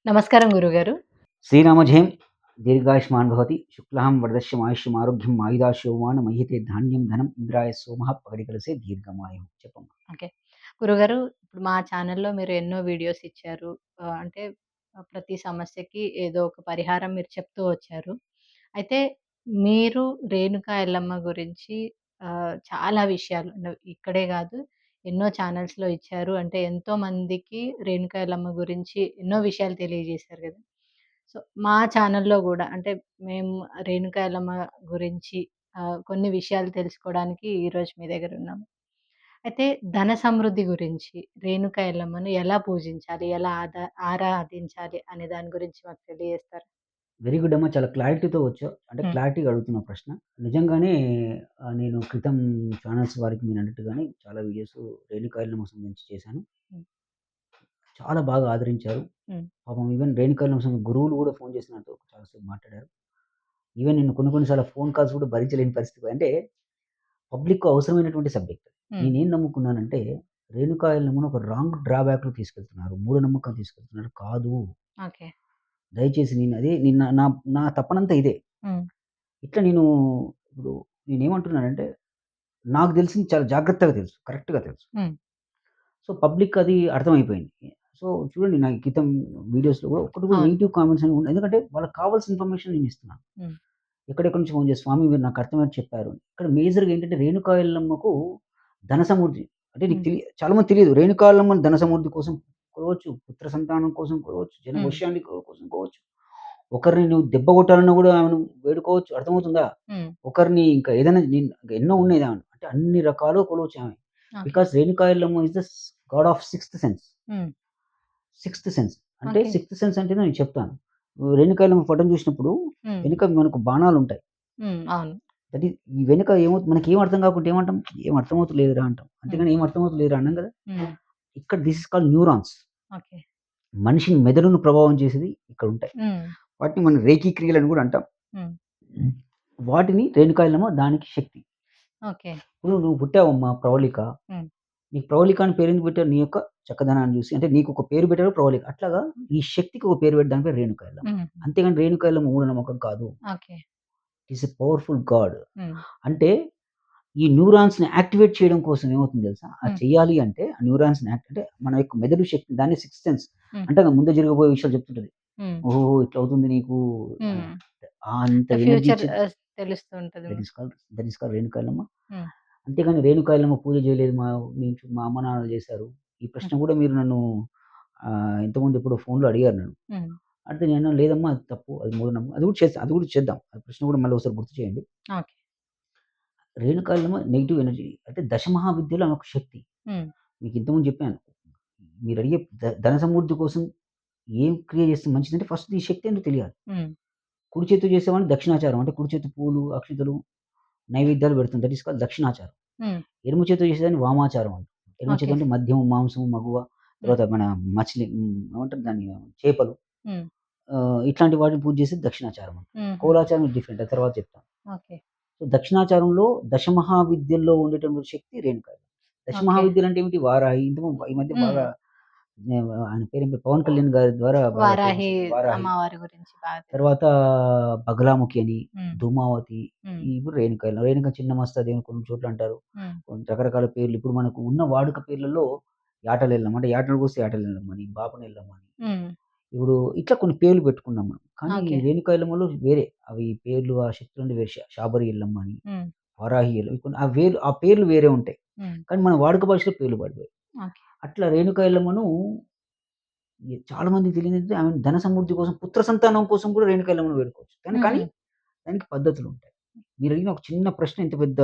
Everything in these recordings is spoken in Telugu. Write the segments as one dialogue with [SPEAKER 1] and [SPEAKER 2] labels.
[SPEAKER 1] నమస్కారం గురుగారు.
[SPEAKER 2] శ్రీరామజయం దీర్ఘాయుష్మాన్ భవతి శుక్లాం వరదస్యం ఆయుష్యం ఆరోగ్యం ఆయుధాశోమాన మహితే ధాన్యం ధనం ఇంద్రాయ సోమః పగడి కలిసే దీర్ఘమాయు చెప్పమ్మా.
[SPEAKER 1] ఓకే. గురుగారు, ఇప్పుడు మా ఛానెల్‌లో మీరు ఎన్నో వీడియోస్ ఇచ్చారు. అంటే ప్రతి సమస్యకి ఏదో ఒక పరిహారం మీరు చెప్తూ వచ్చారు. అయితే మీరు రేణుకా ఎల్లమ్మ గురించి చాలా విషయాలు ఇక్కడే గాదు, ఎన్నో ఛానెల్స్‌లో ఇచ్చారు. అంటే ఎంతో మందికి రేణుకా ఎల్లమ్మ గురించి ఎన్నో విషయాలు తెలియజేశారు గదా! సో, మా ఛానెల్‌లో గూడా అంటే మేము రేణుకా ఎల్లమ్మ గురించి కొన్ని విషయాలు తెలుసుకోవడానికి ఈరోజు మీ దగ్గరున్నాము. అయితే ధన సమృద్ధి గురించి రేణుకా ఎల్లమ్మను ఎలా పూజించాలి? ఎలా ఆరాధించాలి అనే దాని గురించి మాకు తెలియజేస్తారా?
[SPEAKER 2] వెరీ గుడ్ అమ్మా, చాలా క్లారిటీతో వచ్చావు. అంటే
[SPEAKER 1] హ్మ్.
[SPEAKER 2] క్లారిటీగా అడుగుతున్నావు ప్రశ్న. నిజంగానే నేను క్రితం ఛానల్స్ వారికి మీరు అన్నట్టుగానే చాలా వీడియోస్ రేణుకాయలకు సంబంధించి చేశాను.
[SPEAKER 1] హ్మ్.
[SPEAKER 2] చాలా బాగా ఆదరించారు.
[SPEAKER 1] హ్మ్.
[SPEAKER 2] పాపం ఈవెన్ రేణుకాయలకు సంబంధించిన గురువులు కూడా ఫోన్ చేసి నాతో చాలా సేపు మాట్లాడారు. ఈవెన్ నేను కొన్ని సార్లు ఫోన్ కాల్స్ కూడా భరించలేని పరిస్థితి. అంటే పబ్లిక్‌కు అవసరమైనటువంటి సబ్జెక్ట్.
[SPEAKER 1] హ్మ్.
[SPEAKER 2] నేనేం నమ్ముకున్నానంటే రేణుకాయలమ్మను ఒక రాంగ్ డ్రాబ్యాక్‌లో తీసుకెళ్తున్నారు. మూఢనమ్మకం తీసుకెళ్తున్నారు. కాదు.
[SPEAKER 1] ఓకే.
[SPEAKER 2] దయచేసి నేను అదే నిన్న నా నా తపనంతా ఇదే.
[SPEAKER 1] హ్మ్.
[SPEAKER 2] ఇట్లా నేను ఇప్పుడు నేనేమంటున్నానంటే, నాకు తెలిసింది చాలా జాగ్రత్తగా తెలుసు. కరెక్ట్‌గా తెలుసు.
[SPEAKER 1] హ్మ్.
[SPEAKER 2] సో, పబ్లిక్ అది అర్థమైపోయింది. సో, చూడండి నా క్రితం వీడియోస్‌లో కూడా ఒక్కటి కూడా
[SPEAKER 1] అవును.
[SPEAKER 2] నెగెటివ్ కామెంట్స్ అని ఎందుకంటే వాళ్ళకి కావాల్సిన ఇన్ఫర్మేషన్ నేనిస్తున్నాను.
[SPEAKER 1] హ్మ్.
[SPEAKER 2] ఎక్కడెక్కడి నుంచి ఫోన్ చేసి, "స్వామి మీరు నాకు అర్థమైనట్టు చెప్పారు." ఇక్కడ మేజర్‌గా ఏంటంటే రేణుకా ఎల్లమ్మకు ధన సమృద్ధి అంటే నీకు
[SPEAKER 1] హ్మ్.
[SPEAKER 2] చాలా మందికి తెలీదు. రేణుకా ఎల్లమ్మని ధన సమృద్ధి కోసం కొలవచ్చు, పుత్ర సంతానం కోసం కొలవచ్చు,
[SPEAKER 1] హ్మ్.
[SPEAKER 2] జనవశ్యాన్ని కోసం కోవచ్చు. ఒకరిని నువ్వు దెబ్బ కొట్టాలన్నా కూడా ఆమెను వేడుకోవచ్చు. అర్థమవుతుందా?
[SPEAKER 1] హ్మ్.
[SPEAKER 2] ఒకరిని ఇంకా ఏదైనా ఎన్నో ఉన్నాయి దాంట్లో. అంటే అన్ని రకాలుగా కొలవచ్చు ఆమె.
[SPEAKER 1] Okay.
[SPEAKER 2] Because Renuka Yellamma is the god of sixth sense.
[SPEAKER 1] Hmm.
[SPEAKER 2] Sixth sense. అంటే
[SPEAKER 1] ఓకే.
[SPEAKER 2] సిక్స్త్ సెన్స్ అంటే నేను చెప్తాను. రేణుకా ఎల్లమ్మ ఫోటోని చూసినప్పుడు
[SPEAKER 1] హ్మ్.
[SPEAKER 2] వెనుక మనకు బాణాలుంటాయి.
[SPEAKER 1] హ్మ్. అవును.
[SPEAKER 2] దట్ ఈస్ ఈ వెనుక మనకేం అర్థం కాకుంటే ఏమంటాం? "ఏం అర్థమవుతలేదురా" అంటాం.
[SPEAKER 1] హ్మ్.
[SPEAKER 2] అంతేగాని "ఏం అర్థమవుతలేదురా" అనం కదా!
[SPEAKER 1] హ్మ్.
[SPEAKER 2] ఇక్కడ this is called neurons.
[SPEAKER 1] Okay.
[SPEAKER 2] మనిషిని మెదడును ప్రభావం చేసేది ఇక్కడుంటాయి.
[SPEAKER 1] హ్మ్.
[SPEAKER 2] వాటిని మనం రేఖీ క్రియలని కూడా అంటాం.
[SPEAKER 1] హ్మ్.
[SPEAKER 2] వాటిని రేణుకా ఎల్లమ్మ దానికి శక్తి.
[SPEAKER 1] ఓకే.
[SPEAKER 2] ఇప్పుడు నువ్వు పుట్టావమ్మా ప్రవళిక.
[SPEAKER 1] హ్మ్.
[SPEAKER 2] నీకు ప్రవళిక అని పేరెందుకు పెట్టారు? నీ యొక్క చక్కదనాన్ని చూసి. అంటే నీకొక పేరు పెట్టారు ప్రవళిక. అట్లాగా ఈ శక్తికి ఒక పేరు దాని పేరు రేణుకా ఎల్లమ్మ.
[SPEAKER 1] హుహు.
[SPEAKER 2] అంతేగాని రేణుకా ఎల్లమ్మ మూఢనమ్మకం కాదు.
[SPEAKER 1] Okay.
[SPEAKER 2] It is a powerful God.
[SPEAKER 1] హ్మ్.
[SPEAKER 2] అంటే ఈ న్యూరాన్స్‌ని యాక్టివేట్ చేయడం కోసం ఏమవుతుందో తెలుసా? అది
[SPEAKER 1] హ్మ్.
[SPEAKER 2] చెయ్యాలి అంటే ఆ న్యూరాన్స్‌ని అంటే మన యొక్క మెదడు శక్తి దాన్ని సిక్స్త్ సెన్స్
[SPEAKER 1] హ్మ్.
[SPEAKER 2] అంటే ముందే జరగబోయే విషయాలు చెప్తుంటది.
[SPEAKER 1] హ్మ్.
[SPEAKER 2] ఓహో! ఇట్లా అవుతుంది నీకు అని.
[SPEAKER 1] హ్మ్.
[SPEAKER 2] అంత ఎనర్జీ
[SPEAKER 1] ఫ్యూచర్
[SPEAKER 2] ఇచ్చేది
[SPEAKER 1] తెలుస్తూ ఉంటది.
[SPEAKER 2] That is called Renuka Yellamma.
[SPEAKER 1] హ్మ్.
[SPEAKER 2] అంతేగాని రేణుకా ఎల్లమ్మ పూజ చేయలేదు మా అమ్మ నాన్నలు చేశారు. ఈ
[SPEAKER 1] హ్మ్.
[SPEAKER 2] ప్రశ్న కూడా మీరు నన్ను ఇంతకుముందు ఎప్పుడో ఫోన్‌లో అడిగారు నన్ను.
[SPEAKER 1] హ్మ్.
[SPEAKER 2] అంటే నేను లేదమ్మా అది తప్పు. అది మూఢనమ్మకం. అది కూడా చేద్దాం. ఆ ప్రశ్న కూడా మళ్ళీ ఒకసారి గుర్తు చేయండి.
[SPEAKER 1] Okay.
[SPEAKER 2] Renuka Yellamma negative energy అంటే దశమహావిద్యలో ఆమె ఒక శక్తి.
[SPEAKER 1] హ్మ్.
[SPEAKER 2] మీకు ఇంతకుముందు చెప్పాను. మీరడిగే ధన సమృద్ధి కోసం ఏం క్రియ చేస్తే మంచిదంటే ఫస్ట్ ఈ శక్తి ఏంటో తెలియాలి.
[SPEAKER 1] హ్మ్.
[SPEAKER 2] కుడి చేత్తో చేసేవాడిని దక్షిణాచారం. అంటే కుడి చేత్తో పూలు, అక్షింతలు, నైవేద్యాలు పెడుతుంది. దట్ ఈస్ కాల్డ్ దక్షిణాచారం.
[SPEAKER 1] హ్మ్.
[SPEAKER 2] ఎడమ చేత్తో చేసేదాన్ని వామాచారం అంటాం. ఎడమ చేత్తో
[SPEAKER 1] ఓకే.
[SPEAKER 2] అంటే మద్యం, మాంసం, మగువ,
[SPEAKER 1] హ్మ్.
[SPEAKER 2] తర్వాత మన మచిలి ఏమంటారు దాన్ని చేపలు
[SPEAKER 1] హ్మ్.
[SPEAKER 2] ఇట్లాంటి వాటిని పూజ చేసేది దక్షిణాచారం అంటాం.
[SPEAKER 1] హుహు.
[SPEAKER 2] కౌలాచారం డిఫరెంట్. అది తర్వాత చెప్తాను.
[SPEAKER 1] ఓకే.
[SPEAKER 2] సో, దక్షిణాచారంలో దశమహావిద్యల్లో ఉండేటటువంటి శక్తి రేణుకాయలు.
[SPEAKER 1] ఓకే.
[SPEAKER 2] దశమహావిద్యలు అంటే ఏమిటి? వారాహి ఈ మధ్య
[SPEAKER 1] హ్మ్.
[SPEAKER 2] బాగా ఆయన పేరేం పేరు 'పవన్ కళ్యాణ్' గారి ద్వారా బాగా ఫేమస్
[SPEAKER 1] వారాహి
[SPEAKER 2] అయింది 'వారాహి.'
[SPEAKER 1] అమ్మవారి గురించి బాగా తెలుసు.
[SPEAKER 2] తర్వాత 'బగలాముఖి' అని,
[SPEAKER 1] హ్మ్.
[SPEAKER 2] 'ధూమావతి'
[SPEAKER 1] హ్మ్.
[SPEAKER 2] ఇప్పుడు రేణుకాయలు. రేణుక చిన్నమస్త దేవుని కొన్ని చోట్ల అంటారు.
[SPEAKER 1] హ్మ్.
[SPEAKER 2] కొన్ని రకరకాల పేర్లు. ఇప్పుడు మనకు ఉన్న వాడుక పేర్లలో యాటలెల్లమ్మ అంటే యాటను కోస్తే యాటలెల్లమ్మని, బాపనెల్లమ్మని.
[SPEAKER 1] హ్మ్.
[SPEAKER 2] ఇప్పుడు ఇట్లా కొన్ని పేర్లు పెట్టుకున్నాం మనం. కానీ
[SPEAKER 1] ఓకే.
[SPEAKER 2] రేణుకా ఎల్లమ్మలో వేరే అవి పేర్లు ఆ శక్తులుండి వేరే శాబరి ఎల్లమ్మ అని,
[SPEAKER 1] హ్మ్.
[SPEAKER 2] వారాహి ఎల్లమ్మ కొన్ని ఆ పేర్లు వేరే ఉంటాయి.
[SPEAKER 1] హ్మ్.
[SPEAKER 2] కానీ మన వాడుక భాషలో పేర్లు పడిపోయాయి.
[SPEAKER 1] ఓకే.
[SPEAKER 2] అట్లా రేణుకా ఎల్లమ్మను చాలా మందికి తెలియదంటే ఆమె ధన సమృద్ధి కోసం, పుత్ర సంతానం కోసం కూడా రేణుకా ఎల్లమ్మను వేడుకోవచ్చు. కానీ
[SPEAKER 1] హుహు.
[SPEAKER 2] దానికి పద్ధతులుంటాయి. మీరడిగిన ఒక చిన్న ప్రశ్న ఇంత పెద్ద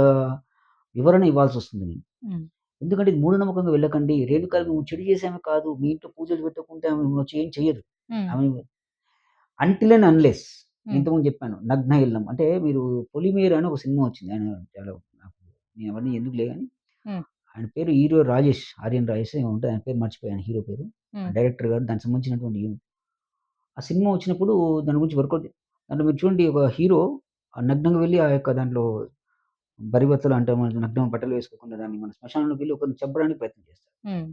[SPEAKER 2] వివరణ ఇవ్వాల్సొస్తుంది నేను.
[SPEAKER 1] హ్మ్.
[SPEAKER 2] ఎందుకంటే ఇది మూఢనమ్మకంగా వెళ్ళకండి. రేణుక నువ్వు చెడు చేసామె కాదు. మీ ఇంట్లో పూజలు పెట్టకుంటే ఆమె వచ్చి ఏం చెయ్యదు.
[SPEAKER 1] హ్మ్.
[SPEAKER 2] ఆమె అన్‌టిల్ అండ్ అన్‌లెస్
[SPEAKER 1] హ్మ్.
[SPEAKER 2] ఇంతకుముందు చెప్పాను. 'నగ్న ఇల్లం' అంటే మీరు 'పొలిమేర' అని ఒక సినిమా వచ్చింది. ఆయన చాలా నాకు నేను అవన్నీ ఎందుకులే గాని
[SPEAKER 1] హ్మ్.
[SPEAKER 2] ఆయన పేరు హీరో రాజేష్, ఆర్యన్ రాజేషో ఏమో ఉంటది. ఆయన పేరు మర్చిపోయాను హీరో పేరు. ఆ
[SPEAKER 1] హ్మ్.
[SPEAKER 2] డైరెక్టర్ గారు దానికి సంబంధించినటువంటి ఆ సినిమా వచ్చినప్పుడు దాని గురించి వర్కౌట్ దాంట్లో మీరు చూడండి ఒక హీరో నగ్నంగా వెళ్లి ఆ యొక్క దాంట్లో బరివత్తలు అంటే మన నగ్నమైన బట్టలు వేసుకోకుండా దాన్ని మన శ్మశానంలోకి వెళ్లి ఒకరిని చంపడానికి ప్రయత్నం చేస్తాడు.
[SPEAKER 1] హ్మ్.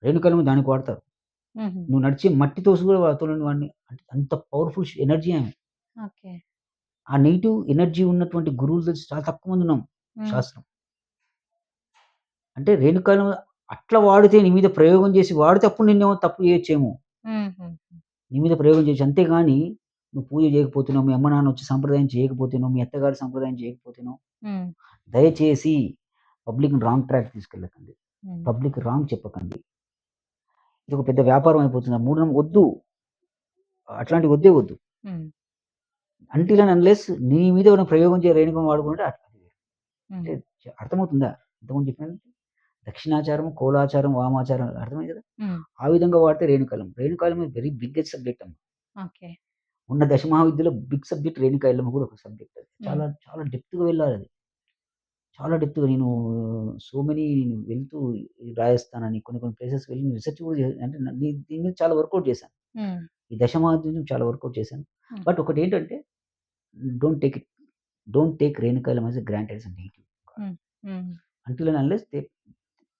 [SPEAKER 2] రేణుకలను దానికి వాడతారు.
[SPEAKER 1] హుహు.
[SPEAKER 2] నువ్వు నడిచే మట్టితో కూడా తోలని వాడిని అంటే అంత పవర్‌ఫుల్ ఎనర్జీ ఆమె.
[SPEAKER 1] ఓకే.
[SPEAKER 2] ఆ నెగెటివ్ ఎనర్జీ ఉన్నటువంటి గురువులు తెలిసి చాలా తక్కువ మంది ఉన్నాం
[SPEAKER 1] హ్మ్.
[SPEAKER 2] శాస్త్రం. అంటే రేణుకాయలు అట్లా వాడితే నీ మీద ప్రయోగం చేసి వాడితే అప్పుడు నిన్నేమో తప్పు చేయొచ్చేమో.
[SPEAKER 1] హుహు.
[SPEAKER 2] నీ మీద ప్రయోగం చేయొచ్చు. అంతేగాని నువ్వు పూజ చేయకపోతేనో, మీ అమ్మ నాన్న వచ్చి సంప్రదాయం చేయకపోతేనో, మీ అత్తగారు సంప్రదాయం చేయకపోతేనో,
[SPEAKER 1] హ్మ్.
[SPEAKER 2] దయచేసి పబ్లిక్‌ని రాంగ్ ట్రాక్ తీసుకెళ్ళకండి.
[SPEAKER 1] హ్మ్.
[SPEAKER 2] పబ్లిక్ రాంగ్ చెప్పకండి. ఇదొక పెద్ద వ్యాపారం అయిపోతుంది. ఆ మూఢనమ్మకం వద్దు. అట్లాంటివి వద్దే వద్దు.
[SPEAKER 1] హ్మ్.
[SPEAKER 2] అంటిల్ అండ్ అన్‌లెస్ నీ మీద ఏమైనా ప్రయోగం రేణుకని వాడుకుంటే అది వేరు.
[SPEAKER 1] హ్మ్.
[SPEAKER 2] అంటే అర్థమవుతుందా? ఇంతకుముందు చెప్పినది. దక్షిణాచారం, కోలాచారం, వామాచారం అర్థమైంది కదా!
[SPEAKER 1] హ్మ్.
[SPEAKER 2] ఆ విధంగా వాడితే రేణుకాయలం. రేణుకాయలం ఈస్ వెరీ బిగ్గెస్ట్ సబ్జెక్ట్ అమ్మ.
[SPEAKER 1] ఓకే.
[SPEAKER 2] ఉన్న దశమహావిద్యలో బిగ్ సబ్జెక్ట్ రేణుకా ఎల్లమ్మ కూడా ఒక సబ్జెక్ట్ అది.
[SPEAKER 1] హ్మ్.
[SPEAKER 2] చాలా చాలా డెప్త్‌గా వెళ్ళాలది. చాలా డెప్త్‌గా నేను సో మెనీ వెళ్తూ ఈ రాజస్థాన్ అని కొన్ని కొన్ని ప్లేసెస్ వెళ్ళి రిసర్చ్ కూడా అంటే దీని మీద చాలా వర్కౌట్ చేశాను.
[SPEAKER 1] హ్మ్.
[SPEAKER 2] ఈ దశమహావిద్యను చాలా వర్కౌట్ చేశాను.
[SPEAKER 1] హ్మ్.
[SPEAKER 2] బట్ ఒకటేంటంటే don't take it don't take Renuka Yellamma as a granted as a negative.
[SPEAKER 1] Hmm. Hmm.
[SPEAKER 2] Until and unless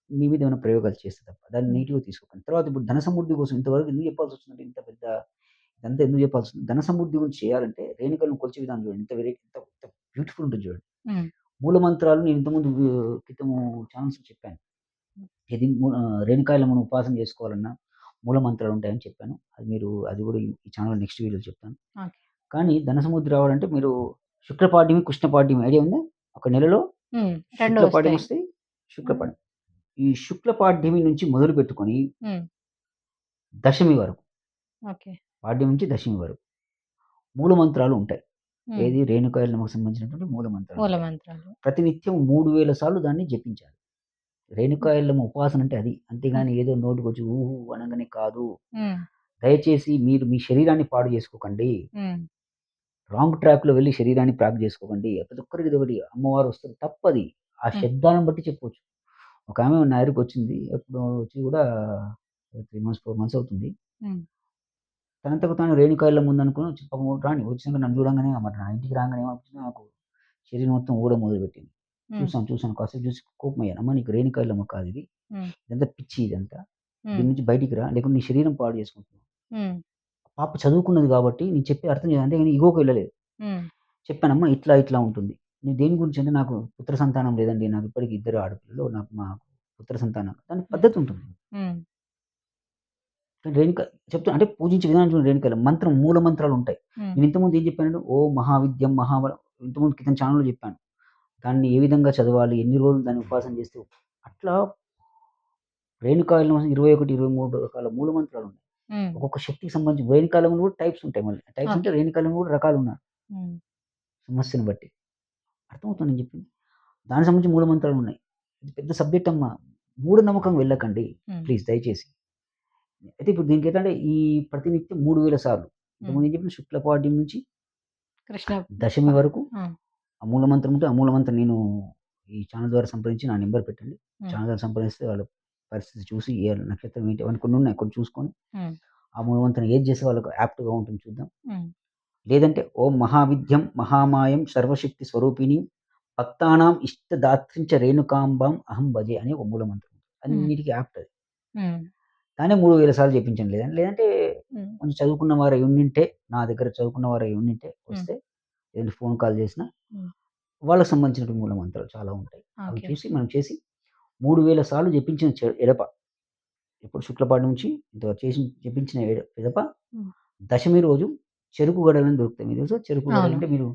[SPEAKER 2] మీ మీద ఏమైనా ప్రయోగాలు చేస్తే తప్ప. దాన్ని
[SPEAKER 1] హ్మ్.
[SPEAKER 2] నెగెటివ్‌గా తీసుకోకండి. తర్వాత ఇప్పుడు ధన సమృద్ధి కోసం ఇంతవరకు ఎందుకు చెప్పాల్సొస్తుందంటే ఇంత పెద్ద ఇదంతా ఎందుకు చెప్పాల్సొస్తుంది? ధన సమృద్ధి గురించి చేయాలంటే రేణుకలను కొలిచే విధానం చూడండి. ఎంత బ్యూటిఫుల్ ఉంటుంది చూడండి.
[SPEAKER 1] హ్మ్.
[SPEAKER 2] మూల మంత్రాలు నేను ఇంతకుముందు క్రితము ఛానెల్స్‌లో చెప్పాను.
[SPEAKER 1] హ్మ్.
[SPEAKER 2] ఇది రేణుకా ఎల్లమ్మను ఉపాసన చేసుకోవాలన్నా మూల మంత్రాలు ఉంటాయని చెప్పాను. అది కూడా ఈ ఛానెల్‌లో నెక్స్ట్ వీడియోలో చెప్తాను.
[SPEAKER 1] ఓకే.
[SPEAKER 2] కానీ ధన సమృద్ధి రావాలంటే మీరు శుక్లపాడ్యమి, కృష్ణపాడ్యమి ఐడియా ఉందా? ఒక నెలలో
[SPEAKER 1] హ్మ్. 2
[SPEAKER 2] శుక్లపాడ్యమి
[SPEAKER 1] వస్తాయి.
[SPEAKER 2] వస్తాయి.
[SPEAKER 1] హ్మ్.
[SPEAKER 2] శుక్లపాడ్యం. ఈ శుక్లపాడ్యమి నుంచి మొదలుపెట్టుకొని
[SPEAKER 1] హ్మ్.
[SPEAKER 2] దశమి వరకు,
[SPEAKER 1] ఓకే.
[SPEAKER 2] పాడ్యం నుంచి దశమి వరకు మూల మంత్రాలు ఉంటాయి.
[SPEAKER 1] హ్మ్.
[SPEAKER 2] ఏది రేణుకా ఎల్లమ్మకు సంబంధించినటువంటి మూల మంత్రాలు
[SPEAKER 1] మూల
[SPEAKER 2] ఉంటాయి.
[SPEAKER 1] మంత్రాలు.
[SPEAKER 2] ప్రతినిత్యం 3000 సార్లు దాన్ని జపించాలి. రేణుకా
[SPEAKER 1] హ్మ్.
[SPEAKER 2] ఎల్లమ్మ ఉపాసన అంటే అది.
[SPEAKER 1] హ్మ్.
[SPEAKER 2] అంతేగాని ఏదో నోటికొచ్చి ఊహు అనంగానే కాదు.
[SPEAKER 1] హ్మ్.
[SPEAKER 2] దయచేసి మీరు మీ శరీరాన్ని పాడు చేసుకోకండి.
[SPEAKER 1] హ్మ్.
[SPEAKER 2] రాంగ్ ట్రాక్‌లో వెళ్లి శరీరాన్ని పాడు చేసుకోకండి. ప్రతి ఒక్కరికి ఇదొకటి అమ్మవారు వస్తది తప్పది. ఆ
[SPEAKER 1] హ్మ్.
[SPEAKER 2] శబ్దాలను బట్టి చెప్పొచ్చు. ఒకామె నా దగ్గరికొచ్చింది. ఎప్పుడో వచ్చి కూడా 3 మంత్స్, 4 మంత్స్ అవుతుంది.
[SPEAKER 1] హ్మ్.
[SPEAKER 2] తనంతకు తాను రేణుకా ఎల్లమ్మ ఉందనుకోని వచ్చి పాపం రాని వచ్చినాక నన్ను చూడంగానే మరి నా ఇంటికి రాంగానే ఏమనిపించింది నాకు శరీరం మొత్తం ఊగడం మొదలుపెట్టింది.
[SPEAKER 1] హ్మ్.
[SPEAKER 2] చూసాను. కాసేపు చూసి కోపమయ్యాను. అమ్మ నీకు రేణుకా ఎల్లమ్మ కాదిది.
[SPEAKER 1] హ్మ్.
[SPEAKER 2] ఇదంతా పిచ్చి ఇదంతా.
[SPEAKER 1] హ్మ్.
[SPEAKER 2] దీని నుంచి బయటికి రా లేకుంటే నీ శరీరం పాడు చేసుకుంటున్నావు.
[SPEAKER 1] హ్మ్.
[SPEAKER 2] పాప చదువుకున్నది కాబట్టి నేను చెప్పేది అర్థం చేయాలి. అంతేగాని ఇగోకి వెళ్ళలేదు.
[SPEAKER 1] హ్మ్.
[SPEAKER 2] చెప్పానమ్మా ఇట్లా ఉంటుంది. నేను దేని గురించి అంటే నాకు పుత్ర సంతానం లేదండి. నాకు ఇప్పటికి ఇద్దరు ఆడపిల్లలు. మాకు పుత్ర సంతానం దానికి
[SPEAKER 1] హ్మ్.
[SPEAKER 2] పద్ధతి ఉంటుంది.
[SPEAKER 1] హ్మ్.
[SPEAKER 2] కానీ చెప్తున్నా అంటే పూజించే విధానం చూడండి రేణుకల మంత్రం మూల మంత్రాలుంటాయి.
[SPEAKER 1] హ్మ్.
[SPEAKER 2] నేను ఇంతకుముందు ఏం చెప్పానంటే ఓం మహావిద్యం మహాబలం ఇంతకుముందు క్రితం ఛానెల్‌లో చెప్పాను. దాన్ని ఏ విధంగా చదవాలి? ఎన్ని రోజులు దాన్ని ఉపాసన చేస్తే అట్లా రేణుకాయలను 21, 23 రకాల మూల మంత్రాలున్నాయి.
[SPEAKER 1] హ్మ్.
[SPEAKER 2] ఒక్కొక్క శక్తికి సంబంధించి రేణుకాయలలో కూడా టైప్స్ ఉంటాయి మళ్ళీ. టైప్స్ అంటే
[SPEAKER 1] ఓకే.
[SPEAKER 2] రేణుకాయలలో కూడా రకాలున్నారు.
[SPEAKER 1] హ్మ్.
[SPEAKER 2] సమస్యను బట్టి. అర్థమవుతుందా నేను చెప్పింది? దానికి సంబంధించి మూల మంత్రాలున్నాయి. ఇది పెద్ద సబ్జెక్ట్ అమ్మా. మూఢనమ్మకం వెళ్ళకండి.
[SPEAKER 1] హ్మ్.
[SPEAKER 2] ప్లీజ్ దయచేసి. అయితే ఇప్పుడు దీనికేంటంటే ఈ ప్రతినిత్యం 3000 సార్లు.
[SPEAKER 1] హ్మ్.
[SPEAKER 2] ఇంతకుముందు ఏం చెప్పిన శుక్లపాడ్యం నుంచి
[SPEAKER 1] కృష్ణ
[SPEAKER 2] దశమి
[SPEAKER 1] ప
[SPEAKER 2] వరకు
[SPEAKER 1] ఆ!
[SPEAKER 2] ఆ మూల మంత్రం ఉంటే, ఆ మూల మంత్రం నేను ఈ ఛానెల్ ద్వారా సంప్రదించి నా నంబర్ పెట్టండి.
[SPEAKER 1] హ్మ్.
[SPEAKER 2] ఛానెల్ ద్వారా సంప్రదిస్తే వాళ్ళ పరిస్థితి చూసి ఏ నక్షత్రం ఏంటి అవన్నీ కొన్నున్నాయి. కొన్ని చూసుకొని
[SPEAKER 1] హ్మ్.
[SPEAKER 2] ఆ మూల మంత్రం ఏది చేస్తే వాళ్ళకి యాప్ట్‌గా ఉంటుంది చూద్దాం.
[SPEAKER 1] హ్మ్.
[SPEAKER 2] లేదంటే ఓం మహావిద్యం మహామాయం సర్వశక్తి స్వరూపిణి భక్తానాం ఇష్టదాత్రించ రేణుకాంబాం అహం భజే అని ఒక మూల మంత్రం.
[SPEAKER 1] హ్మ్.
[SPEAKER 2] అన్నిటికి యాప్ట్ అది.
[SPEAKER 1] హ్మ్.
[SPEAKER 2] దాన్నే 3000 సార్లు జపించండి. లేదంటే
[SPEAKER 1] హ్మ్.
[SPEAKER 2] కొంచెం చదువుకున్న వారై ఉండింటే, నా దగ్గర చదువుకున్న వారై ఉండింటే
[SPEAKER 1] హ్మ్.
[SPEAKER 2] వస్తే లేదంటే ఫోన్ కాల్ చేసినా
[SPEAKER 1] హ్మ్.
[SPEAKER 2] వాళ్ళకి సంబంధించినటువంటి మూల మంత్రాలు చాలా ఉంటాయి. అవి
[SPEAKER 1] ఓకే.
[SPEAKER 2] చూసి మనం చేసి 3000 సార్లు జపించిన ఎడప ఇప్పుడు శుక్లపాడ్యం నుంచి ఇంతవరకు జపించిన పిదప
[SPEAKER 1] హ్మ్.
[SPEAKER 2] దశమి రోజు చెరుకు గడలని దొరుకుతాయి. మీకు తెలుసా? చెరుకు
[SPEAKER 1] అవును.
[SPEAKER 2] గడలంటే మీరు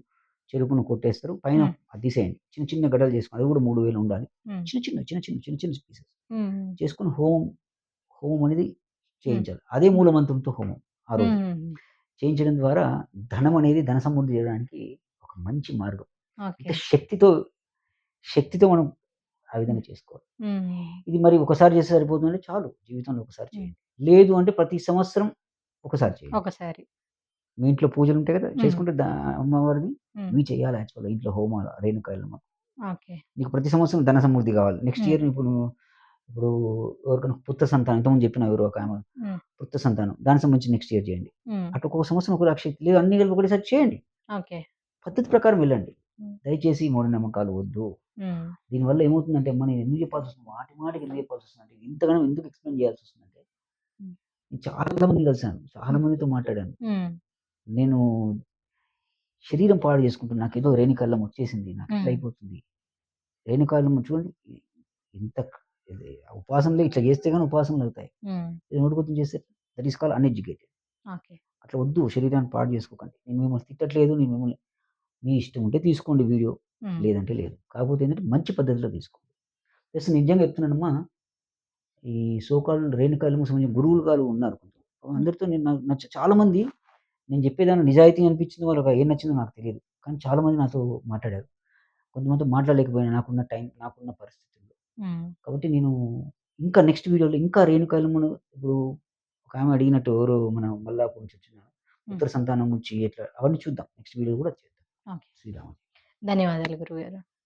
[SPEAKER 2] చెరుకును కొట్టేస్తారు. పైన
[SPEAKER 1] హ్మ్.
[SPEAKER 2] అది తీసేయండి. చిన్న చిన్న గడలు చేసుకోండి. అది కూడా 3000 ఉండాలి.
[SPEAKER 1] హ్మ్.
[SPEAKER 2] చిన్న చిన్న పీసెస్
[SPEAKER 1] హ్మ్.
[SPEAKER 2] చేసుకొని హోమం అనేది
[SPEAKER 1] హ్మ్.
[SPEAKER 2] చేయించాలి. అదే
[SPEAKER 1] హ్మ్.
[SPEAKER 2] మూల మంత్రంతో హోమం ఆ రోజు.
[SPEAKER 1] హుహుహు.
[SPEAKER 2] చేయించడం ద్వారా ధనం అనేది ధన సమృద్ధి చేయడానికి ఒక మంచి మార్గం. అంటే
[SPEAKER 1] ఓకే.
[SPEAKER 2] శక్తితో మనం ఆ
[SPEAKER 1] హ్మ్.
[SPEAKER 2] విధంగా చేసుకోవాలి.
[SPEAKER 1] హ్మ్.
[SPEAKER 2] ఇది మరి ఒకసారి చేస్తే సరిపోతుందంటే చాలు. జీవితంలో ఒకసారి
[SPEAKER 1] హ్మ్.
[SPEAKER 2] చేయండి. లేదు అంటే ప్రతి సంవత్సరం ఒకసారి చేయండి.
[SPEAKER 1] ఒకసారి.
[SPEAKER 2] మీ ఇంట్లో పూజలుంటాయి కదా!
[SPEAKER 1] హ్మ్.
[SPEAKER 2] చేసుకుంటే అమ్మవారిది
[SPEAKER 1] హ్మ్.
[SPEAKER 2] ఇవి చేయాలి యాక్చువల్‌గా ఇంట్లో హోమాలు రేణుకా ఎల్లమ్మ.
[SPEAKER 1] ఓకే.
[SPEAKER 2] నీకు ప్రతి సంవత్సరం ధన సమృద్ధి కావాలి. నెక్స్ట్
[SPEAKER 1] హ్మ్.
[SPEAKER 2] ఇయర్ ఇప్పుడు ఎవరికైనా పుత్ర సంతానం ఇంతకుముందు చెప్పిన ఎవరో ఒకామె
[SPEAKER 1] హ్మ్.
[SPEAKER 2] పుత్ర సంతానం దానికి సంబంధించి నెక్స్ట్ ఇయర్ చేయండి.
[SPEAKER 1] హ్మ్.
[SPEAKER 2] అటు ఒక్కొక్క సంవత్సరం ఒక్కొక్క శక్తి లేదు అన్నీ కలిపి ఒకటేసారి చేయండి.
[SPEAKER 1] ఓకే.
[SPEAKER 2] పద్ధతి ప్రకారం వెళ్ళండి.
[SPEAKER 1] హ్మ్.
[SPEAKER 2] దయచేసి మూఢనమ్మకాలు వద్దు.
[SPEAKER 1] హ్మ్.
[SPEAKER 2] దీనివల్ల ఏమవుతుందంటే అమ్మ నేను ఎందుకు చెప్పాల్సొస్తుంది? మాటి మాటికి ఎందుకు చెప్పాల్సొస్తుందంటే ఇంతగనం ఎందుకు ఎక్స్‌ప్లెయిన్ చేయాల్సొస్తుందంటే
[SPEAKER 1] హ్మ్.
[SPEAKER 2] నేను చాలా మందిని కలిసాను. చాలా
[SPEAKER 1] హ్మ్.
[SPEAKER 2] మందితో మాట్లాడాను.
[SPEAKER 1] హ్మ్.
[SPEAKER 2] నేను శరీరం పాడు చేసుకుంటున్నా. నాకేదో రేణుకాయలం వచ్చేసింది. నాకిట్లా
[SPEAKER 1] హ్మ్.
[SPEAKER 2] అయిపోతుంది. రేణుకాయలం చూడండి ఇంత ఇది ఉపాసనలు ఇట్లా చేస్తే గాని ఉపాసనలవుతాయి.
[SPEAKER 1] హ్మ్.
[SPEAKER 2] ఇది నోటికొచ్చింది చేస్తే that is called uneducated.
[SPEAKER 1] Okay.
[SPEAKER 2] అట్లా వద్దు శరీరాన్ని పాడు చేసుకోకండి. నేను మిమ్మల్ని తిట్టట్లేదు. నేను మిమ్మల్ని మీ ఇష్టం ఉంటే తీసుకోండి వీడియో.
[SPEAKER 1] హ్మ్.
[SPEAKER 2] లేదంటే లేదు. కాకపోతే ఏంటంటే మంచి పద్ధతిలో తీసుకోండి. ప్లస్ నిజంగా చెప్తున్నానమ్మా ఈ సో కాల్డ్ రేణుకాయలకు సంబంధించిన గురువులు గారు ఉన్నారు.
[SPEAKER 1] హ్మ్.
[SPEAKER 2] అందరితో నేను చాలామంది నేను చెప్పేదాన్ని నిజాయితీ అనిపించింది. వాళ్ళకి ఏం నచ్చిందో నాకు తెలీదు. కానీ చాలామంది నాతో మాట్లాడారు. కొంతమందితో మాట్లాడలేకపోయాను. నాకున్న టైం, నాకున్న పరిస్థితుల్లో.
[SPEAKER 1] హ్మ్.
[SPEAKER 2] కాబట్టి నేను ఇంకా నెక్స్ట్ వీడియోలో ఇంకా రేణుకాయలమ్మను ఇప్పుడు ఒకామె అడిగినట్టు ఎవరో మన మల్లాపూర్ నుంచి వచ్చిన
[SPEAKER 1] హ్మ్.
[SPEAKER 2] పుత్ర సంతానం గురించి ఎట్లా అవన్నీ చూద్దాం. నెక్స్ట్ వీడియో కూడా చేద్దాం.
[SPEAKER 1] ఓకే.
[SPEAKER 2] శ్రీరామ
[SPEAKER 1] ధన్యవాదాలు గురువుగారు.